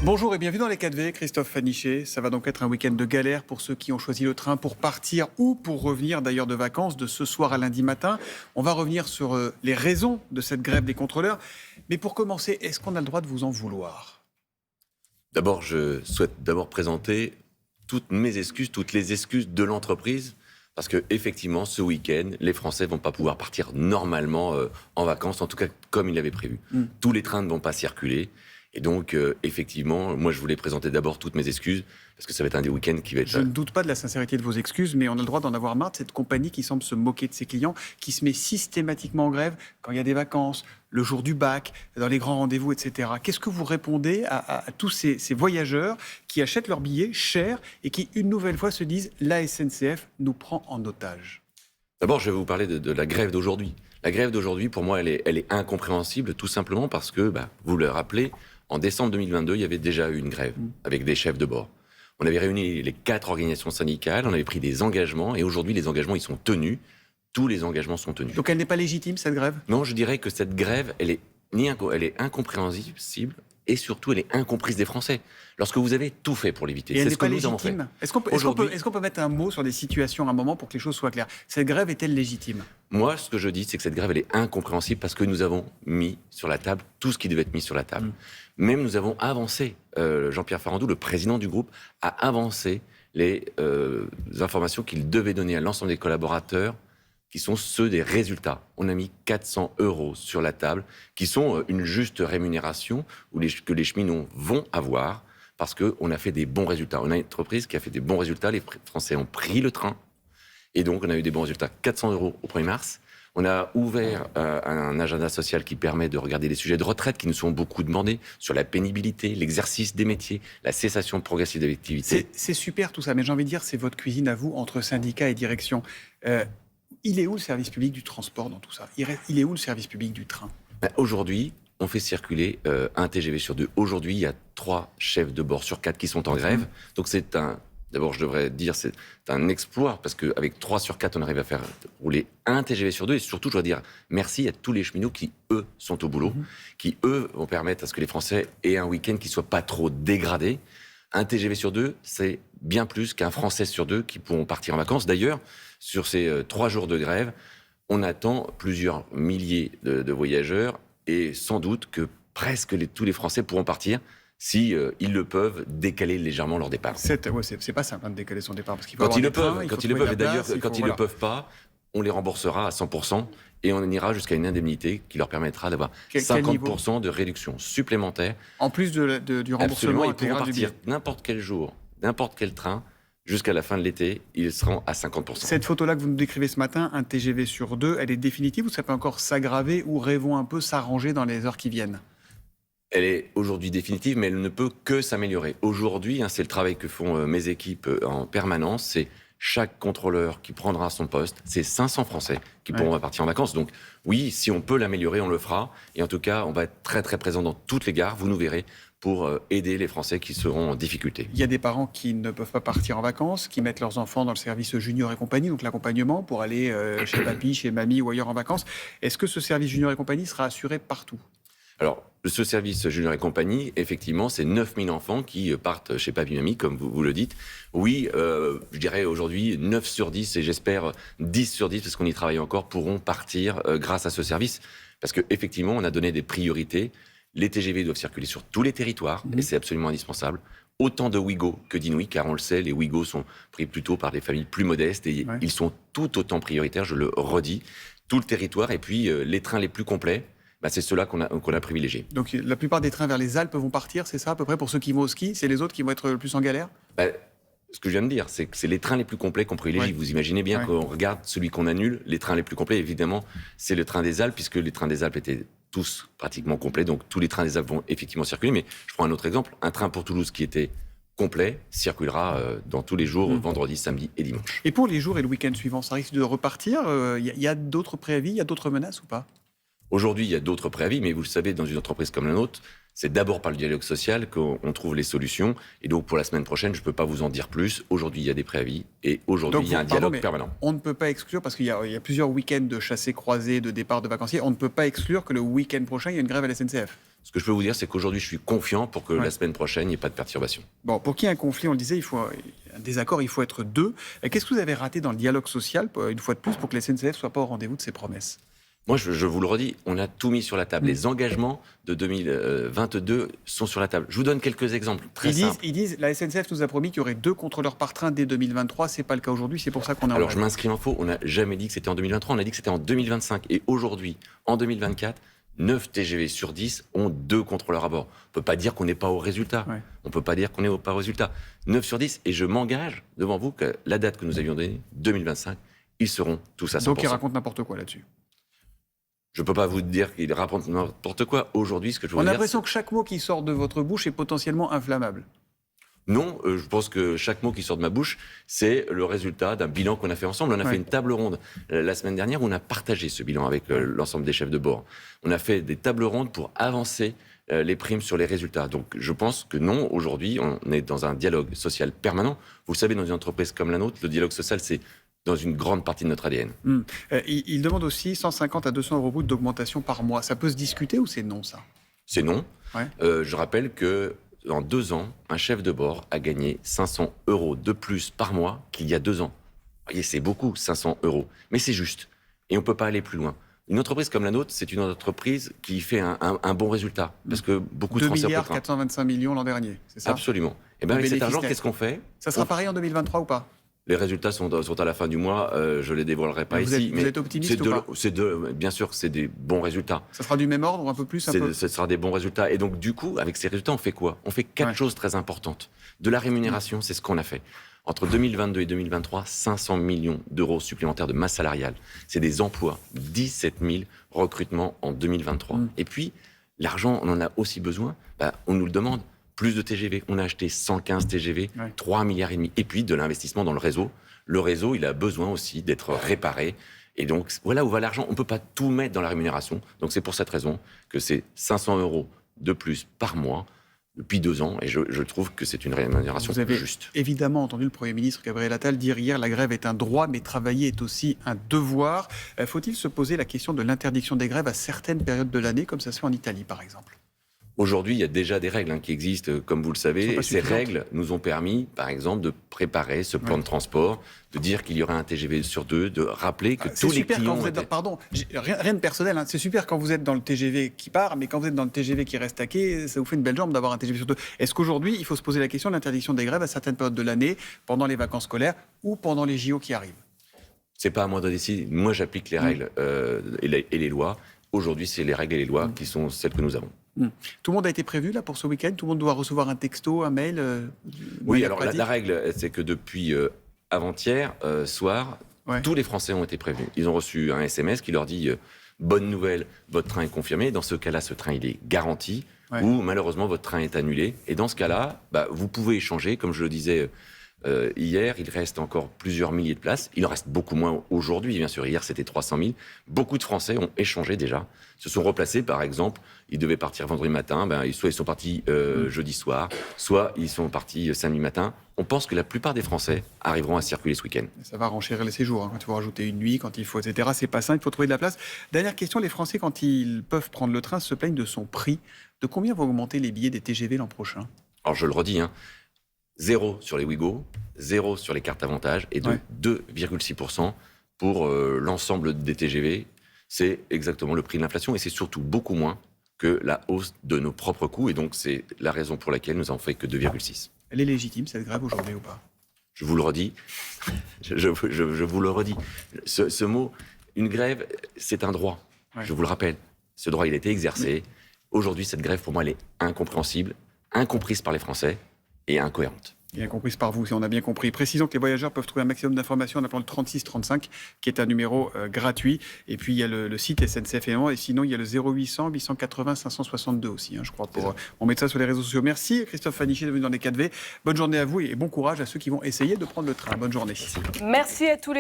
Bonjour et bienvenue dans les 4V, Christophe Fanichet. Ça va donc être un week-end de galère pour ceux qui ont choisi le train pour partir ou pour revenir d'ailleurs de vacances de ce soir à lundi matin. On va revenir sur les raisons de cette grève des contrôleurs. Mais pour commencer, est-ce qu'on a le droit de vous en vouloir ? D'abord, je souhaite présenter toutes mes excuses, toutes les excuses de l'entreprise. Parce que effectivement, ce week-end, les Français ne vont pas pouvoir partir normalement en vacances, en tout cas comme ils l'avaient prévu. Tous les trains ne vont pas circuler. Et donc, effectivement, moi, je voulais présenter d'abord toutes mes excuses, parce que ça va être un des week-ends qui va être... Je ne doute pas de la sincérité de vos excuses, mais on a le droit d'en avoir marre de cette compagnie qui semble se moquer de ses clients, qui se met systématiquement en grève quand il y a des vacances, le jour du bac, dans les grands rendez-vous, etc. Qu'est-ce que vous répondez à tous ces voyageurs qui achètent leurs billets chers et qui, une nouvelle fois, se disent « la SNCF nous prend en otage ». D'abord, je vais vous parler de la grève d'aujourd'hui. La grève d'aujourd'hui, pour moi, elle est incompréhensible, tout simplement parce que, vous le rappelez, en décembre 2022, il y avait déjà eu une grève avec des chefs de bord. On avait réuni les 4 organisations syndicales, on avait pris des engagements, et aujourd'hui, les engagements, ils sont tenus. Tous les engagements sont tenus. Donc elle n'est pas légitime, cette grève ? Non, je dirais que cette grève, elle est incompréhensible, et surtout, elle est incomprise des Français. Lorsque vous avez tout fait pour l'éviter, c'est ce n'est que pas nous avons fait. légitime ? Est-ce qu'on peut mettre un mot sur des situations à un moment pour que les choses soient claires ? Cette grève est-elle légitime ? Moi, ce que je dis, c'est que cette grève, elle est incompréhensible parce que nous avons mis sur la table tout ce qui devait être mis sur la table. Même nous avons avancé, Jean-Pierre Farandou, le président du groupe, a avancé les informations qu'il devait donner à l'ensemble des collaborateurs, qui sont ceux des résultats. On a mis 400 € sur la table, qui sont une juste rémunération que les cheminots vont avoir, parce qu'on a fait des bons résultats. On a une entreprise qui a fait des bons résultats, les Français ont pris le train, et donc on a eu des bons résultats. 400 € au 1er mars. On a ouvert un agenda social qui permet de regarder les sujets de retraite qui nous sont beaucoup demandés, sur la pénibilité, l'exercice des métiers, la cessation progressive de l'activité. C'est super tout ça, mais j'ai envie de dire, c'est votre cuisine à vous, entre syndicats et direction. Il est où le service public du transport dans tout ça ? Il est où le service public du train ? Aujourd'hui, on fait circuler un TGV sur 2. Aujourd'hui, il y a 3 chefs de bord sur 4 qui sont en grève. Donc d'abord, je devrais dire, c'est un exploit, parce qu'avec 3 sur 4, on arrive à faire rouler un TGV sur 2. Et surtout, je dois dire merci à tous les cheminots qui, eux, sont au boulot, qui, eux, vont permettre à ce que les Français aient un week-end qui ne soit pas trop dégradé. Un TGV sur 2, c'est bien plus qu'un Français sur 2 qui pourront partir en vacances. D'ailleurs, sur ces 3 jours de grève, on attend plusieurs milliers de voyageurs, et sans doute que presque tous les Français pourront partir si ils le peuvent, décaler légèrement leur départ. C'est pas simple de décaler son départ, parce qu'il faut quand ils le avoir peuvent, des trains, quand ils le peuvent, et d'ailleurs, quand ils voilà. le peuvent pas, on les remboursera à 100%, et on ira jusqu'à une indemnité qui leur permettra d'avoir 50% de réduction supplémentaire. En plus du remboursement. Absolument, ils pourront intégral du billet. partir n'importe quel jour, n'importe quel train, jusqu'à la fin de l'été, ils seront à 50%. Cette photo-là que vous nous décrivez ce matin, un TGV sur 2, elle est définitive ou ça peut encore s'aggraver, ou rêvons un peu s'arranger dans les heures qui viennent ? Elle est aujourd'hui définitive, mais elle ne peut que s'améliorer. Aujourd'hui, c'est le travail que font mes équipes en permanence, c'est chaque contrôleur qui prendra son poste, c'est 500 Français qui pourront partir en vacances. Donc oui, si on peut l'améliorer, on le fera. Et en tout cas, on va être très très présent dans toutes les gares, vous nous verrez, pour aider les Français qui seront en difficulté. Il y a des parents qui ne peuvent pas partir en vacances, qui mettent leurs enfants dans le service junior et compagnie, donc l'accompagnement, pour aller chez papy, chez mamie ou ailleurs en vacances. Est-ce que ce service junior et compagnie sera assuré partout ? Alors, ce service Junior et compagnie, effectivement, c'est 9000 enfants qui partent chez Papy Mamie, comme vous le dites. Oui, je dirais aujourd'hui 9 sur 10, et j'espère 10 sur 10, parce qu'on y travaille encore, pourront partir grâce à ce service. Parce qu'effectivement, on a donné des priorités. Les TGV doivent circuler sur tous les territoires, et c'est absolument indispensable. Autant de Ouigo que d'Inouï, car on le sait, les Ouigo sont pris plutôt par des familles plus modestes, et ils sont tout autant prioritaires, je le redis, tout le territoire, et puis les trains les plus complets, c'est ceux-là qu'on a privilégiés. Donc la plupart des trains vers les Alpes vont partir, c'est ça à peu près, pour ceux qui vont au ski ? C'est les autres qui vont être le plus en galère ? Ce que je viens de dire, c'est que c'est les trains les plus complets qu'on privilégie. Vous imaginez bien qu'on regarde celui qu'on annule, les trains les plus complets, évidemment, c'est le train des Alpes, puisque les trains des Alpes étaient tous pratiquement complets, donc tous les trains des Alpes vont effectivement circuler. Mais je prends un autre exemple, un train pour Toulouse qui était complet circulera dans tous les jours, vendredi, samedi et dimanche. Et pour les jours et le week-end suivant, ça risque de repartir ? Y a d'autres préavis, il y a d'autres menaces ou pas ? Aujourd'hui, il y a d'autres préavis, mais vous le savez, dans une entreprise comme la nôtre, c'est d'abord par le dialogue social qu'on trouve les solutions. Et donc, pour la semaine prochaine, je ne peux pas vous en dire plus. Aujourd'hui, il y a des préavis et aujourd'hui, il y a un dialogue permanent. On ne peut pas exclure, parce qu'il y a plusieurs week-ends de chassés croisés, de départs de vacanciers, on ne peut pas exclure que le week-end prochain, il y a une grève à la SNCF. Ce que je peux vous dire, c'est qu'aujourd'hui, je suis confiant pour que la semaine prochaine, il n'y ait pas de perturbation. Bon, pour qu'il y ait un conflit, on le disait, il faut un désaccord, il faut être deux. Qu'est-ce que vous avez raté dans le dialogue social, une fois de plus, pour que la SNCF ne soit pas au rendez-vous de ses promesses? Moi, je vous le redis, on a tout mis sur la table. Les engagements de 2022 sont sur la table. Je vous donne quelques exemples très simples. Ils disent, la SNCF nous a promis qu'il y aurait 2 contrôleurs par train dès 2023. C'est pas le cas aujourd'hui, c'est pour ça qu'on est en Alors, je grève. m'inscris en faux. On n'a jamais dit que c'était en 2023, on a dit que c'était en 2025. Et aujourd'hui, en 2024, 9 TGV sur 10 ont 2 contrôleurs à bord. On ne peut pas dire qu'on n'est pas au résultat. Ouais. On ne peut pas dire qu'on n'est pas au résultat. 9 sur 10, et je m'engage devant vous que la date que nous avions donnée, 2025, ils seront tous à 100%. Donc ils racontent n'importe quoi là-dessus. Je ne peux pas vous dire qu'ils racontent n'importe quoi. Aujourd'hui, ce que je veux On vous a dire, l'impression que chaque mot qui sort de votre bouche est potentiellement inflammable. non, je pense que chaque mot qui sort de ma bouche, c'est le résultat d'un bilan qu'on a fait ensemble. On a fait une table ronde la semaine dernière où on a partagé ce bilan avec l'ensemble des chefs de bord. On a fait des tables rondes pour avancer les primes sur les résultats. Donc je pense que non, aujourd'hui, on est dans un dialogue social permanent. Vous le savez, dans une entreprise comme la nôtre, le dialogue social, c'est dans une grande partie de notre ADN. Il demande aussi 150 à 200 euros brut d'augmentation par mois. Ça peut se discuter ou c'est non, ça? C'est non. Ouais. Je rappelle que en 2 ans, un chef de bord a gagné 500 euros de plus par mois qu'il y a 2 ans. Vous voyez, c'est beaucoup, 500 euros. Mais c'est juste. Et on ne peut pas aller plus loin. Une entreprise comme la nôtre, c'est une entreprise qui fait un bon résultat. Parce que beaucoup de 2 Français... milliards 425 millions l'an dernier, c'est ça? Absolument. Et bien, avec cet argent, qu'est-ce qu'on fait? Ça sera pareil en 2023 ou pas? Les résultats sont à la fin du mois, je ne les dévoilerai pas ici. Vous êtes optimiste ou pas? Bien sûr, c'est des bons résultats. Ça sera du même ordre, un peu plus, un peu? Ce sera des bons résultats. Et donc, du coup, avec ces résultats, on fait quoi? On fait 4 choses très importantes. De la rémunération, c'est ce qu'on a fait. Entre 2022 et 2023, 500 millions d'euros supplémentaires de masse salariale. C'est des emplois, 17 000 recrutements en 2023. Et puis, l'argent, on en a aussi besoin. On nous le demande. Plus de TGV. On a acheté 115 TGV, 3,5 milliards. Et puis, de l'investissement dans le réseau. Le réseau, il a besoin aussi d'être réparé. Et donc, voilà où va l'argent. On ne peut pas tout mettre dans la rémunération. Donc, c'est pour cette raison que c'est 500 euros de plus par mois depuis 2 ans. Et je trouve que c'est une rémunération juste. Vous avez évidemment entendu le Premier ministre Gabriel Attal dire hier la grève est un droit, mais travailler est aussi un devoir. Faut-il se poser la question de l'interdiction des grèves à certaines périodes de l'année, comme ça se fait en Italie, par exemple? Aujourd'hui, il y a déjà des règles qui existent, comme vous le savez. Et ces règles nous ont permis, par exemple, de préparer ce plan de transport, de dire qu'il y aurait un TGV sur 2, de rappeler que tous les clients... Pardon, rien de personnel, hein. C'est super quand vous êtes dans le TGV qui part, mais quand vous êtes dans le TGV qui reste à quai, ça vous fait une belle jambe d'avoir un TGV sur 2. Est-ce qu'aujourd'hui, il faut se poser la question de l'interdiction des grèves à certaines périodes de l'année, pendant les vacances scolaires ou pendant les JO qui arrivent? C'est pas à moi de décider. Moi, j'applique les règles et les lois. Aujourd'hui, c'est les règles et les lois qui sont celles que nous avons. Tout le monde a été prévu là pour ce week-end? Tout le monde doit recevoir un texto, un mail? Oui, alors la règle, c'est que depuis avant-hier soir, tous les Français ont été prévenus. Ils ont reçu un SMS qui leur dit bonne nouvelle, votre train est confirmé. Dans ce cas-là, ce train il est garanti. Ou malheureusement, votre train est annulé. Et dans ce cas-là, vous pouvez échanger, comme je le disais. Hier, il reste encore plusieurs milliers de places. Il en reste beaucoup moins aujourd'hui, bien sûr. Hier, c'était 300 000. Beaucoup de Français ont échangé déjà, se sont replacés, par exemple. Ils devaient partir vendredi matin, soit ils sont partis jeudi soir, soit ils sont partis samedi matin. On pense que la plupart des Français arriveront à circuler ce week-end. Ça va renchérir les séjours, quand il faut rajouter une nuit, quand il faut, etc. C'est pas simple, il faut trouver de la place. Dernière question, les Français, quand ils peuvent prendre le train, se plaignent de son prix. De combien vont augmenter les billets des TGV l'an prochain? Alors, je le redis, 0 sur les Ouigo, 0 sur les cartes avantages et de 2,6% pour l'ensemble des TGV. C'est exactement le prix de l'inflation et c'est surtout beaucoup moins que la hausse de nos propres coûts. Et donc, c'est la raison pour laquelle nous n'avons fait que 2,6. Elle est légitime, cette grève, aujourd'hui, ou pas? Je vous le redis. je vous le redis. Ce mot, une grève, c'est un droit. Je vous le rappelle. Ce droit, il a été exercé. Aujourd'hui, cette grève, pour moi, elle est incompréhensible, incomprise par les Français et incohérente. Et incomprise par vous, si on a bien compris. Précisons que les voyageurs peuvent trouver un maximum d'informations en appelant le 3635, qui est un numéro gratuit. Et puis, il y a le site SNCF et sinon, il y a le 0800 880 562 aussi, je crois. On met ça sur les réseaux sociaux. Merci, Christophe Fanichet, de venir dans les 4V. Bonne journée à vous et bon courage à ceux qui vont essayer de prendre le train. Bonne journée. Merci à tous les